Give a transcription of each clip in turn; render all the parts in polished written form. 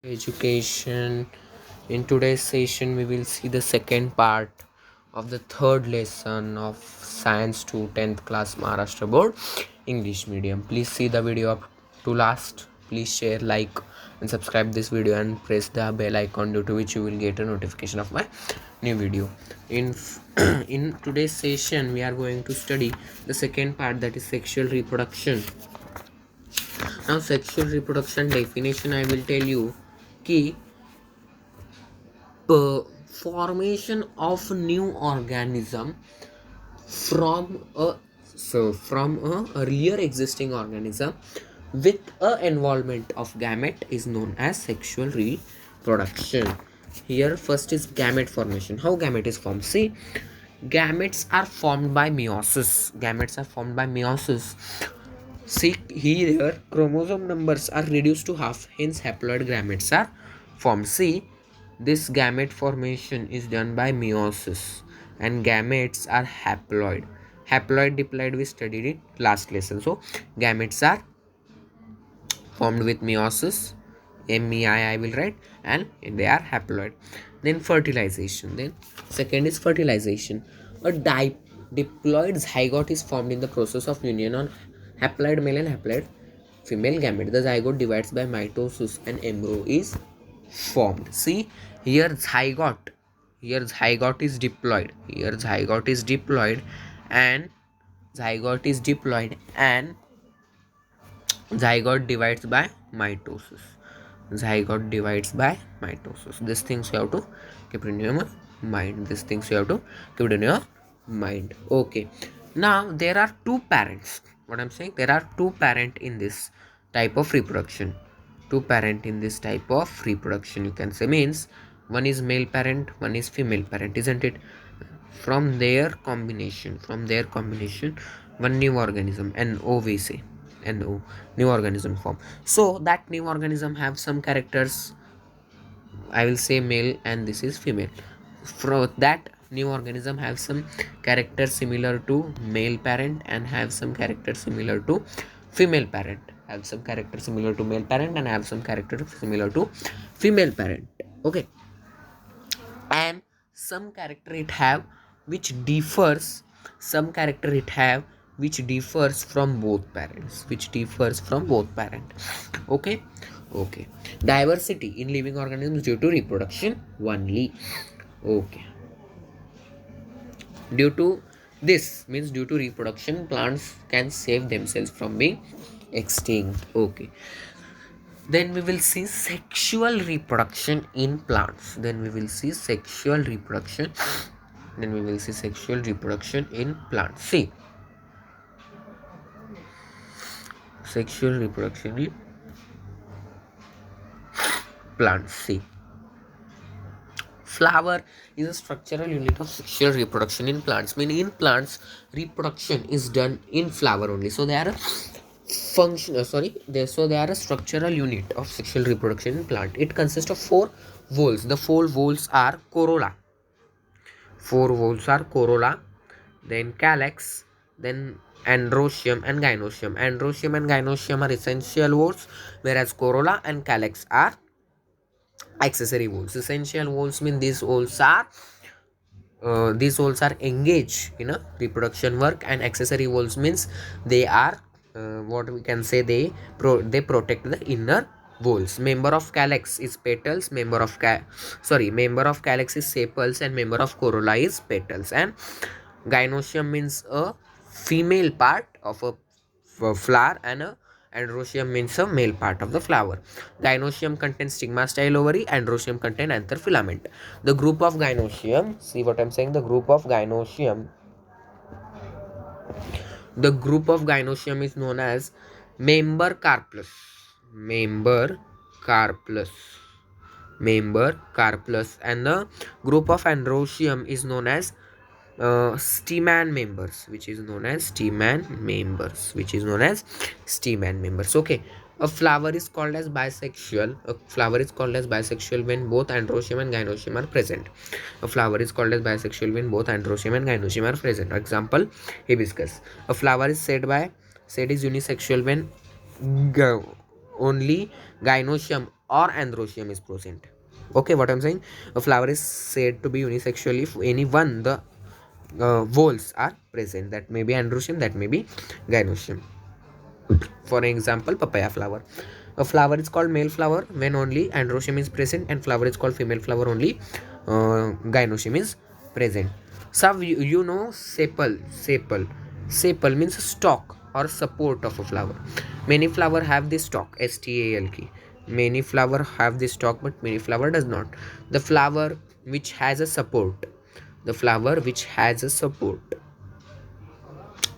Education. In today's session, we will see the second part of the third lesson of Science to 10th class Maharashtra Board English Medium. Please see the video up to last. Please share, like, and subscribe this video and press the bell icon, due to which you will get a notification of my new video. In in today's session, we are going to study the second part, that is sexual reproduction. Now, sexual reproduction definition I will tell you. Key formation of new organism from a earlier existing organism with a involvement of gamete is known as sexual reproduction. Here first is gamete formation. How gamete is formed? See, gametes are formed by meiosis. See, here chromosome numbers are reduced to half, hence haploid gametes are formed. See, this gamete formation is done by meiosis, and gametes are haploid. Haploid diploid we studied in last lesson. So gametes are formed with meiosis, MEI I will write, and they are haploid. Then fertilization. Then second is fertilization. A diploid zygote is formed in the process of union on haploid male and haploid female gamete. The zygote divides by mitosis and embryo is formed. See, here zygote is diploid. Here zygote is diploid, and zygote is diploid, and zygote divides by mitosis. Zygote divides by mitosis. These things you have to keep in your mind. These things you have to keep it in your mind. Okay. Now there are two parents. What I'm saying, there are two parents in this type of reproduction. Two parent in this type of reproduction, you can say, means one is male parent, one is female parent, isn't it? From their combination, one new organism, NO we say, NO, new organism form. So that new organism have some characters, I will say male, and this is female. From that new organism have some character similar to male parent and have some character similar to female parent, have some character similar to male parent and have some character similar to female parent. Okay, and some character it have which differs, some character it have which differs from both parents, okay. Okay, diversity in living organisms due to reproduction only. Okay, due to this means due to reproduction, plants can save themselves from being extinct. Okay, then we will see sexual reproduction in plants. In plants. See, sexual reproduction in plants. See, flower is a structural unit of sexual reproduction in plants. Meaning in plants, reproduction is done in flower only. So they are a they are a structural unit of sexual reproduction in plant. It consists of four whorls. The four whorls are corolla. Then calyx, then androecium and gynoecium. Androecium and gynoecium are essential whorls, whereas corolla and calyx are accessory whorls. Essential whorls mean these whorls are engaged in a reproduction work, and accessory whorls means they are what we can say, they protect the inner whorls. Member of calyx is petals, member of calyx is sepals, and member of corolla is petals. And gynoecium means a female part of a flower, and a androecium means a male part of the flower. Gynoecium contains stigma style ovary, androecium contains anther filament. The group of gynoecium, see what I'm saying, the group of gynoecium is known as member carplus. And the group of androecium is known as stamen members, which is known as stamen members. Okay, a flower is called as bisexual. When both androecium and gynoecium are present. Example, hibiscus. A flower is said is unisexual when only gynoecium or androecium is present. Okay, what I'm saying, a flower is said to be unisexual if any one the voles are present. That may be androecium, that may be gynoecium. For example, papaya flower. A flower is called male flower when only androecium is present, and flower is called female flower only gynoecium is present. So you know sepal means stalk or support of a flower. Many flower have this stalk, stalk. Many flower have this stalk, but many flower does not. The flower which has a support, the flower which has a support,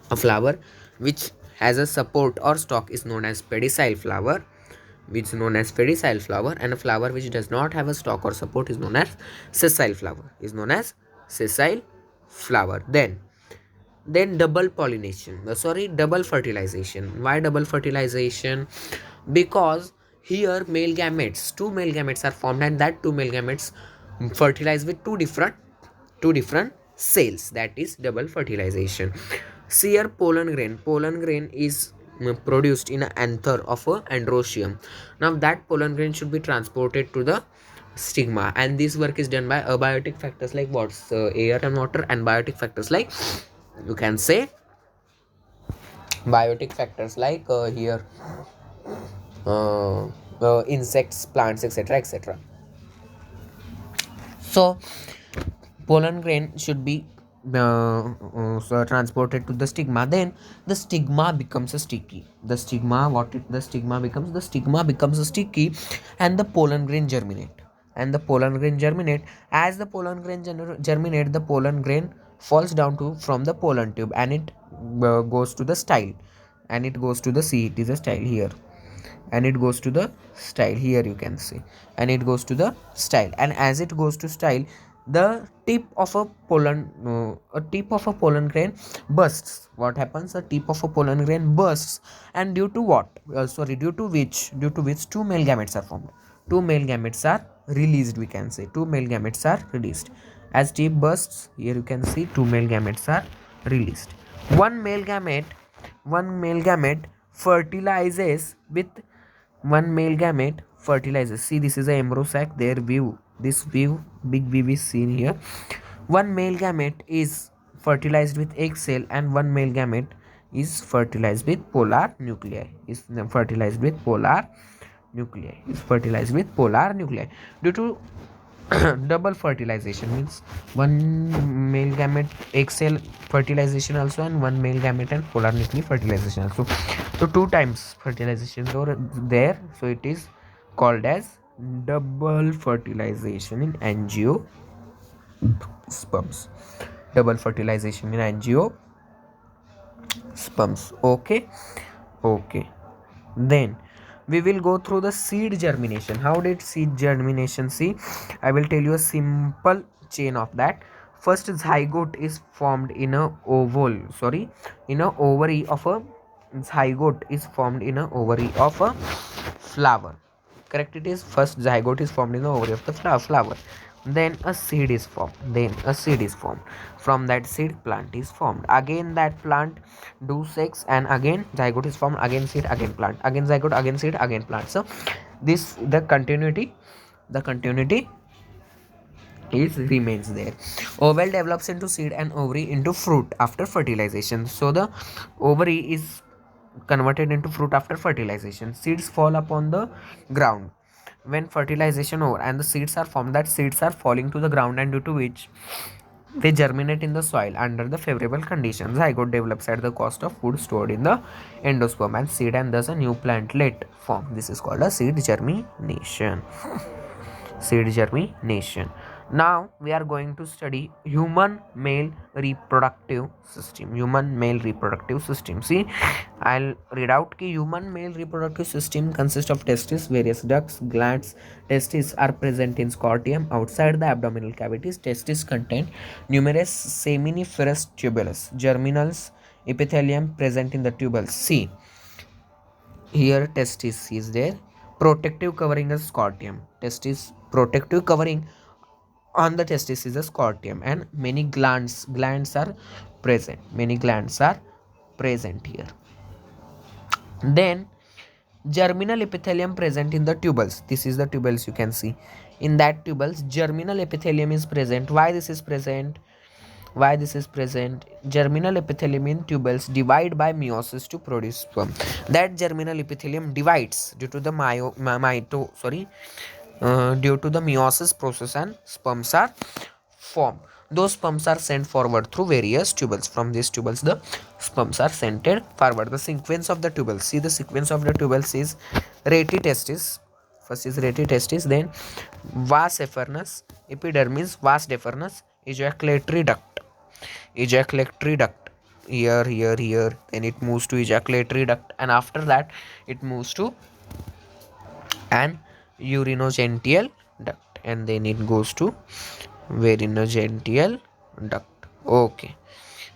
a flower which has a support or stalk is known as pedicel flower, which is known as pedicel flower, and a flower which does not have a stalk or support is known as sessile flower. Is known as sessile flower. Then double pollination. Double fertilization. Why double fertilization? Because here male gametes, two male gametes are formed, and that two male gametes fertilize with two different cells. That is double fertilization. Seer pollen grain. Pollen grain is produced in an anther of a androecium. Now that pollen grain should be transported to the stigma, and this work is done by abiotic factors like what's air and water, and biotic factors like, you can say, biotic factors like here insects, plants, etc., etc. So pollen grain should be so transported to the stigma. Then the stigma becomes a sticky. The stigma, the stigma becomes, the stigma becomes a sticky, and the pollen grain germinate. And the pollen grain germinate. As the pollen grain germinate, the pollen grain falls down to from the pollen tube, and it goes to the style, and it goes to the seed. It is a style here, and it goes to the style here, you can see, and it goes to the style. And as it goes to style, the tip of a tip of a pollen grain bursts. What happens? The tip of a pollen grain bursts, and due to what, due to which two male gametes are formed. Two male gametes are released, we can say. Two male gametes are released. As tip bursts, here you can see two male gametes are released. One male gamete fertilizes with one male gamete fertilizes. See, this is a embryo sac. Their view, this view, big view is seen here. One male gamete is fertilized with egg cell, and one male gamete is fertilized with polar nuclei. Is fertilized with polar nuclei. Is fertilized with polar nuclei. Due to double fertilization, means one male gamete egg cell fertilization also, and one male gamete and polar nuclei fertilization also. So two times fertilization are there, so it is called as double fertilization in angiosperms. Double fertilization in angiosperms. Okay. Then we will go through the seed germination. How did seed germination? See, I will tell you a simple chain of that. First, zygote is formed in a in a ovary of a zygote is formed in a ovary of a flower. Correct, it is. First zygote is formed in the ovary of the flower. Then a seed is formed. From that seed, plant is formed. Again that plant do sex, and again zygote is formed. Again seed, again plant. Again zygote, again seed, again plant. So this the continuity is remains there. Oval develops into seed, and ovary into fruit after fertilization. So the ovary is converted into fruit after fertilization. Seeds fall upon the ground when fertilization over, and the seeds are formed. That seeds are falling to the ground, and due to which they germinate in the soil under the favorable conditions. Zygote develops at the cost of food stored in the endosperm and seed, and thus a new plantlet form. This is called a seed germination. Now we are going to study human male reproductive system. See, I'll read out ki human male reproductive system consists of testes, various ducts, glands. Testes are present in scortium outside the abdominal cavities. Testes contain numerous seminiferous tubules, germinals, epithelium present in the tubules. See, here testis is there. Protective covering is scortium. Testis protective covering on the testis is a scortium, and many glands are present. Many glands are present here. Then Germinal epithelium present in the tubules. This is the tubules you can see. In that tubules, germinal epithelium is present. Why this is present? Why this is present? Germinal epithelium in tubules divide by meiosis to produce sperm. That germinal epithelium divides due to the due to the meiosis process, and sperms are formed. Those sperms are sent forward through various tubules. From these tubules, the sperms are sent forward. The sequence of the tubules. See, the sequence of the tubules is reti testis. First is reti testis, then vas effernus, epidermis, vas deferens, ejaculatory duct. Ejaculatory duct. Here. Then it moves to ejaculatory duct, and after that, it moves to an urinogenital duct, and then it goes to vaginogenital duct. Okay,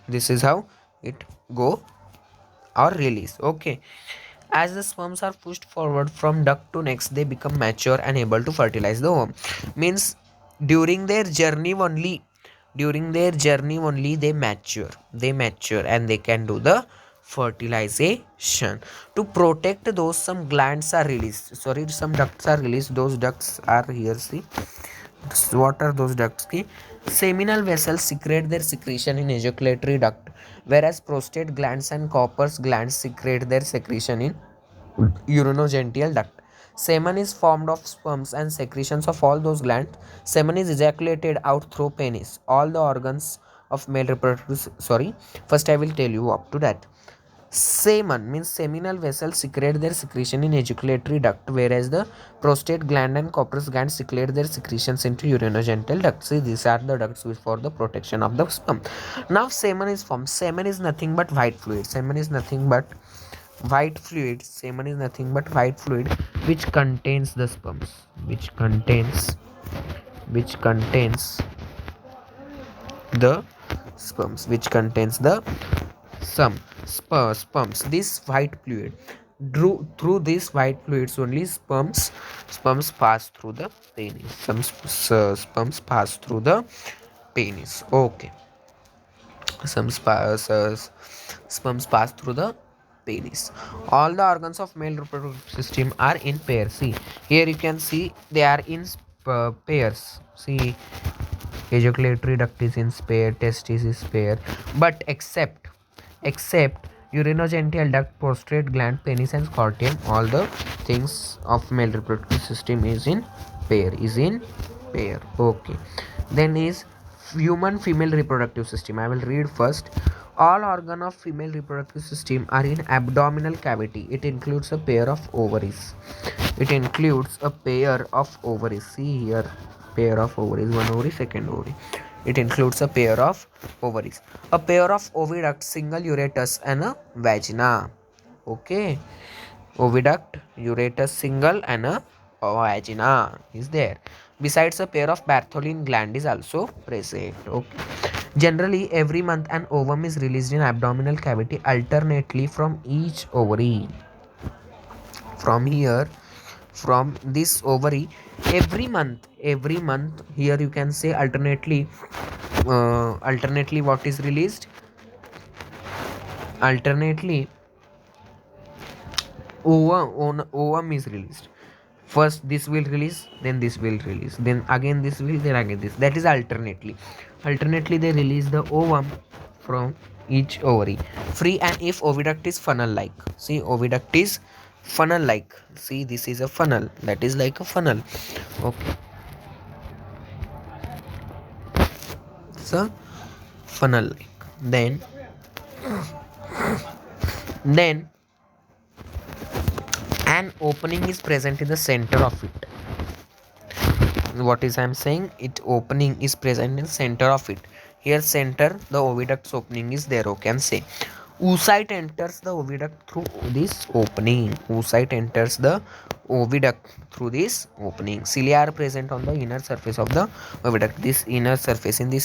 this is how it go or release. Okay, as the sperms are pushed forward from duct to next, they become mature and able to fertilize the ovum. Means during their journey only, they mature and they can do the fertilization. To protect those, some glands are released, some ducts are released. Those ducts are here, see. What are those ducts? Ki seminal vessels secrete their secretion in ejaculatory duct, whereas prostate glands and Cowper's glands secrete their secretion in urinogenital duct. Semen is formed of sperms and secretions of all those glands. Semen is ejaculated out through penis. All the organs of male reproductive. Sorry, first I will tell you up to that. Semen means seminal vessels secrete their secretion in ejaculatory duct, whereas the prostate gland and Cowper's gland secrete their secretions into urinogenital duct. See, these are the ducts which for the protection of the sperm. Now, semen is formed. Semen is nothing but white fluid. Semen is nothing but white fluid which contains the sperms. The sperms which contains the sperms. This white fluid, through these white fluids only, sperms pass through the penis. Some sperms pass through the penis. Okay, some sperms pass through the penis. All the organs of male reproductive system are in pairs. See, here you can see they are in pairs. See, ejaculatory duct is in pair, testis is pair, but except urinogenital duct, prostate gland, penis, and scorpion, all the things of male reproductive system is in pair. Okay, then is human female reproductive system. I will read first. All organ of female reproductive system are in abdominal cavity. It includes a pair of ovaries. See here, pair of ovaries, one ovary, second ovary. It includes a pair of ovaries, a pair of oviduct, single uretus, and a vagina. Okay, oviduct, uretus, single, and a vagina is there. Besides, a pair of Bartholin gland is also present. Okay. Generally, every month an ovum is released in abdominal cavity alternately from each ovary. From this ovary, every month here you can say alternately what is released, alternately ovum is released. First this will release, then this will release, then again this will, then again this. That is alternately they release the ovum from each ovary free. And if oviduct is funnel like, see, oviduct is funnel like, see, this is a funnel, that is like a funnel. Okay, so funnel like, then an opening is present in the center of it. What is I'm saying, it opening is present in center of it. Here center, the oviduct's opening is there. Okay, and say oocyte enters the oviduct through this opening. Cilia are present on the inner surface of the oviduct. In this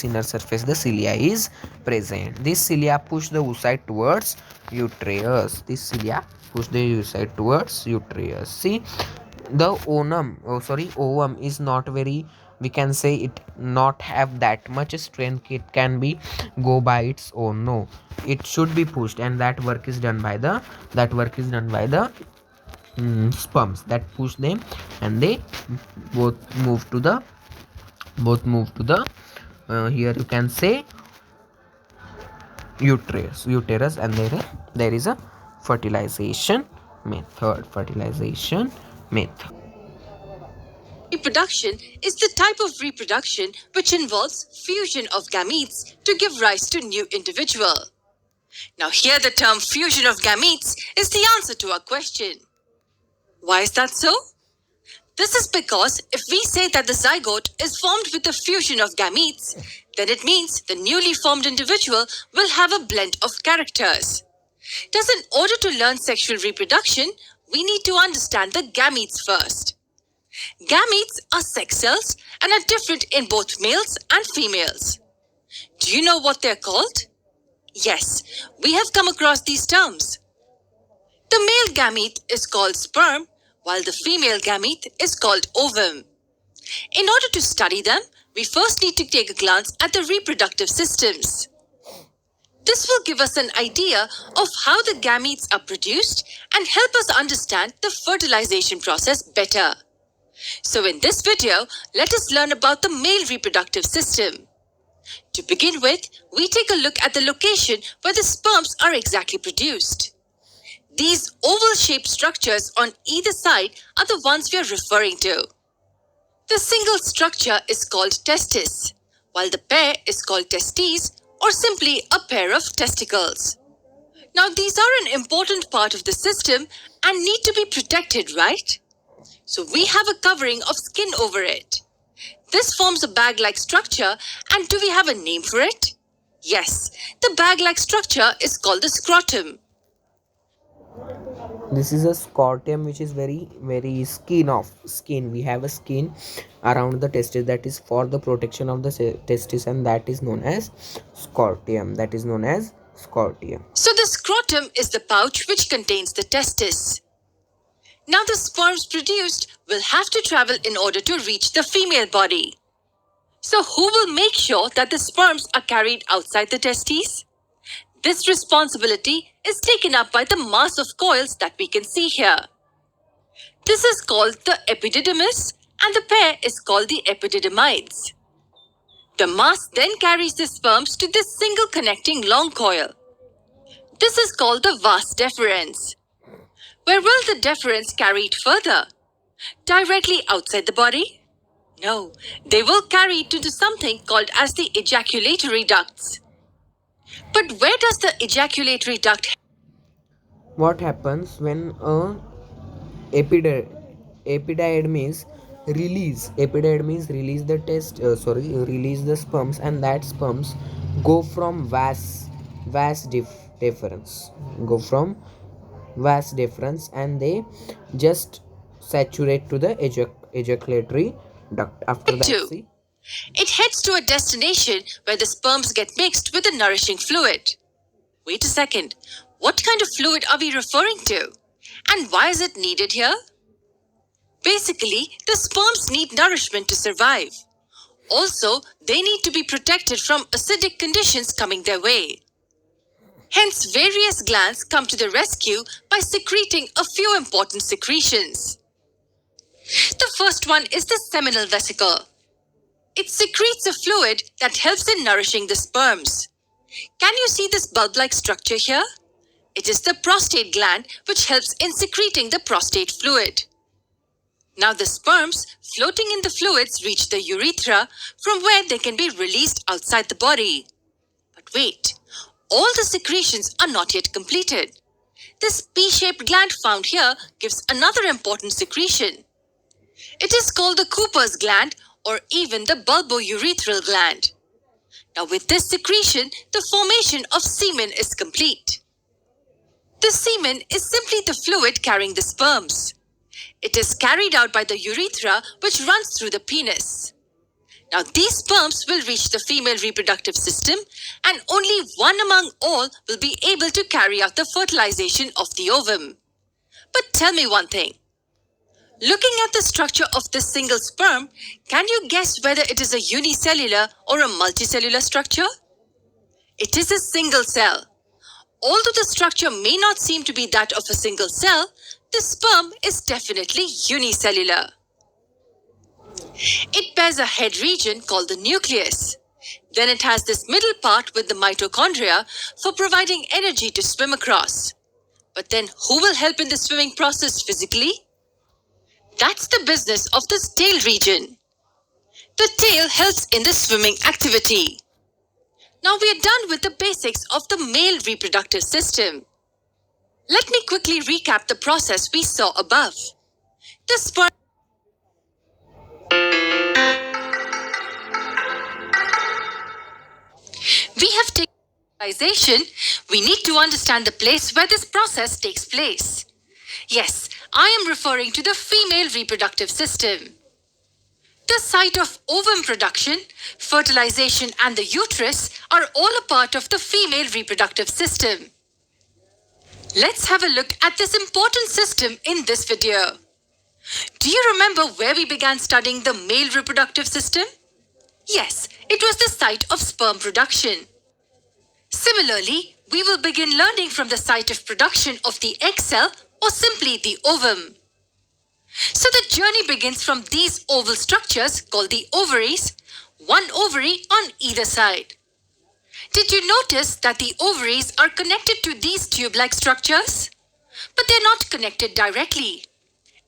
inner surface the cilia is present. This cilia push the oocyte towards uterus. See, the ovum is not very, we can say it not have that much strength. It can be go by its own. No, it should be pushed, and that work is done by the sperms that push them, and they both move to the here you can say uterus, and there is a fertilization method. Reproduction is the type of reproduction which involves fusion of gametes to give rise to new individual. Now here the term fusion of gametes is the answer to our question. Why is that so? This is because if we say that the zygote is formed with the fusion of gametes, then it means the newly formed individual will have a blend of characters. Thus, in order to learn sexual reproduction, we need to understand the gametes first. Gametes are sex cells and are different in both males and females. Do you know what they're called? Yes, we have come across these terms. The male gamete is called sperm, while the female gamete is called ovum. In order to study them, we first need to take a glance at the reproductive systems. This will give us an idea of how the gametes are produced and help us understand the fertilization process better. So in this video, let us learn about the male reproductive system. To begin with, we take a look at the location where the sperms are exactly produced. These oval-shaped structures on either side are the ones we are referring to. The single structure is called testis, while the pair is called testes, or simply a pair of testicles. Now these are an important part of the system and need to be protected, right? So we have a covering of skin over it. This forms a bag-like structure, and do we have a name for it? Yes, the bag-like structure is called the scrotum. This is a scrotum, which is very skin. We have a skin around the testis that is for the protection of the testis, and that is known as scrotum. So the scrotum is the pouch which contains the testis. Now the sperms produced will have to travel in order to reach the female body. So who will make sure that the sperms are carried outside the testes? This responsibility is taken up by the mass of coils that we can see here. This is called the epididymis, and the pair is called the epididymides. The mass then carries the sperms to this single connecting long coil. This is called the vas deferens. Where will the deferens carry it further? Directly outside the body? No, they will carry it to something called as the ejaculatory ducts. But where does the ejaculatory duct? What happens when a epididymis release the release the sperms, and that sperms go from vas deferens, and they just saturate to the ejaculatory duct. After that, see, it heads to a destination where the sperms get mixed with a nourishing fluid. Wait a second, what kind of fluid are we referring to? And why is it needed here? Basically, the sperms need nourishment to survive. Also, they need to be protected from acidic conditions coming their way. Hence, various glands come to the rescue by secreting a few important secretions. The first one is the seminal vesicle. It secretes a fluid that helps in nourishing the sperms. Can you see this bulb-like structure here? It is the prostate gland which helps in secreting the prostate fluid. Now the sperms floating in the fluids reach the urethra, from where they can be released outside the body. But wait, all the secretions are not yet completed. This P-shaped gland found here gives another important secretion. It is called the Cooper's gland, or even the bulbourethral gland. Now with this secretion, the formation of semen is complete. The semen is simply the fluid carrying the sperms. It is carried out by the urethra, which runs through the penis. Now these sperms will reach the female reproductive system, and only one among all will be able to carry out the fertilization of the ovum. But tell me one thing. Looking at the structure of this single sperm, can you guess whether it is a unicellular or a multicellular structure? It is a single cell. Although the structure may not seem to be that of a single cell, The sperm is definitely unicellular. It bears a head region called the nucleus. Then it has this middle part with the mitochondria for providing energy to swim across. But then who will help in the swimming process physically? That's the business of the tail region. The tail helps in the swimming activity. Now we are done with the basics of the male reproductive system. Let me quickly recap the process we saw above. The sperm we have taken fertilization. We need to understand the place where this process takes place. Yes, I am referring to the female reproductive system. The site of ovum production, fertilization, and the uterus are all a part of the female reproductive system. Let's have a look at this important system in this video. Do you remember where we began studying the male reproductive system? Yes, it was the site of sperm production. Similarly, we will begin learning from the site of production of the egg cell or simply the ovum. So the journey begins from these oval structures called the ovaries, one ovary on either side. Did you notice that the ovaries are connected to these tube-like structures? But they're not connected directly.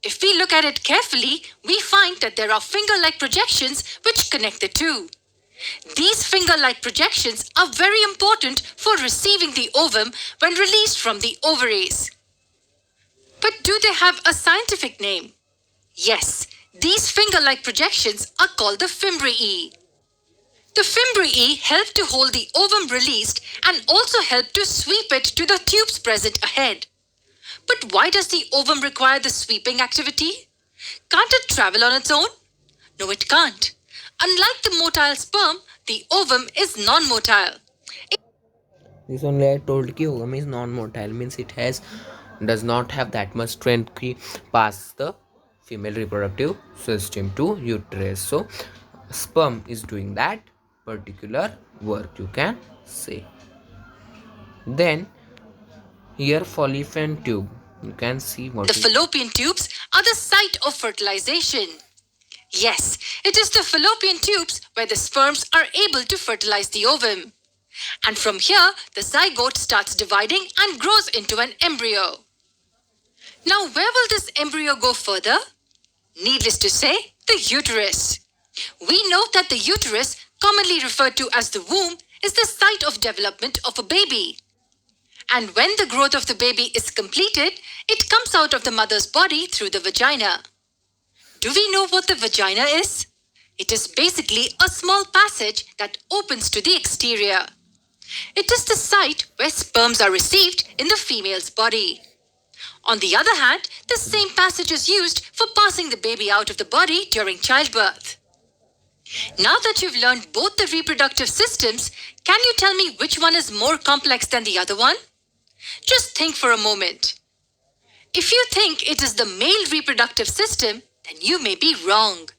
If we look at it carefully, we find that there are finger-like projections which connect the two. These finger-like projections are very important for receiving the ovum when released from the ovaries. But do they have a scientific name? Yes, these finger-like projections are called the fimbriae. The fimbriae help to hold the ovum released and also help to sweep it to the tubes present ahead. But why does the ovum require the sweeping activity? Can't it travel on its own? No, it can't. Unlike the motile sperm, the ovum is non-motile. This only I told ki ovum is non-motile, means it has does not have that much strength ki pass the female reproductive system to uterus. So sperm is doing that particular work, you can say. Then here fallopian tube, you can see what The fallopian tubes are the site of fertilization. Yes, it is the fallopian tubes where the sperms are able to fertilize the ovum. And from here, the zygote starts dividing and grows into an embryo. Now, where will this embryo go further? Needless to say, the uterus. We know that the uterus, commonly referred to as the womb, is the site of development of a baby. And when the growth of the baby is completed, it comes out of the mother's body through the vagina. Do we know what the vagina is? It is basically a small passage that opens to the exterior. It is the site where sperms are received in the female's body. On the other hand, the same passage is used for passing the baby out of the body during childbirth. Now that you've learned both the reproductive systems, can you tell me which one is more complex than the other one? Just think for a moment. If you think it is the male reproductive system, then you may be wrong.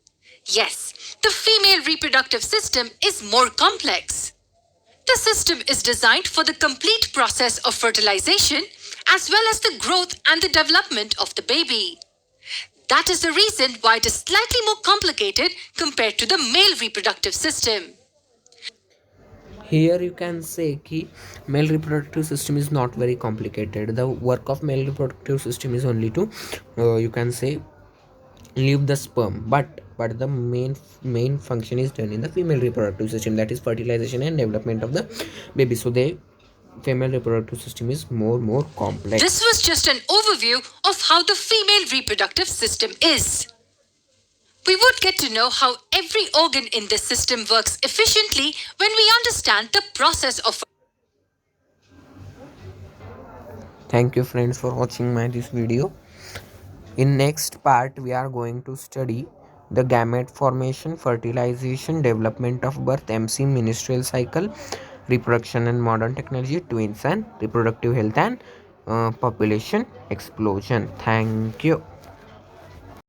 Yes, the female reproductive system is more complex. The system is designed for the complete process of fertilization as well as the growth and the development of the baby. That is the reason why it is slightly more complicated compared to the male reproductive system. here you can say ki male reproductive system is not very complicated. The work of male reproductive system is only to you can say leave the sperm, but the main function is done in the female reproductive system, that is fertilization and development of the baby. So the female reproductive system is more complex. This was just an overview of how the female reproductive system is. We would get to know how every organ in this system works efficiently when we understand the process of. Thank you friends for watching my this video. In next part we are going to study the gamete formation, fertilization, development of birth, MC menstrual cycle, reproduction and modern technology, twins and reproductive health and population explosion. Thank you.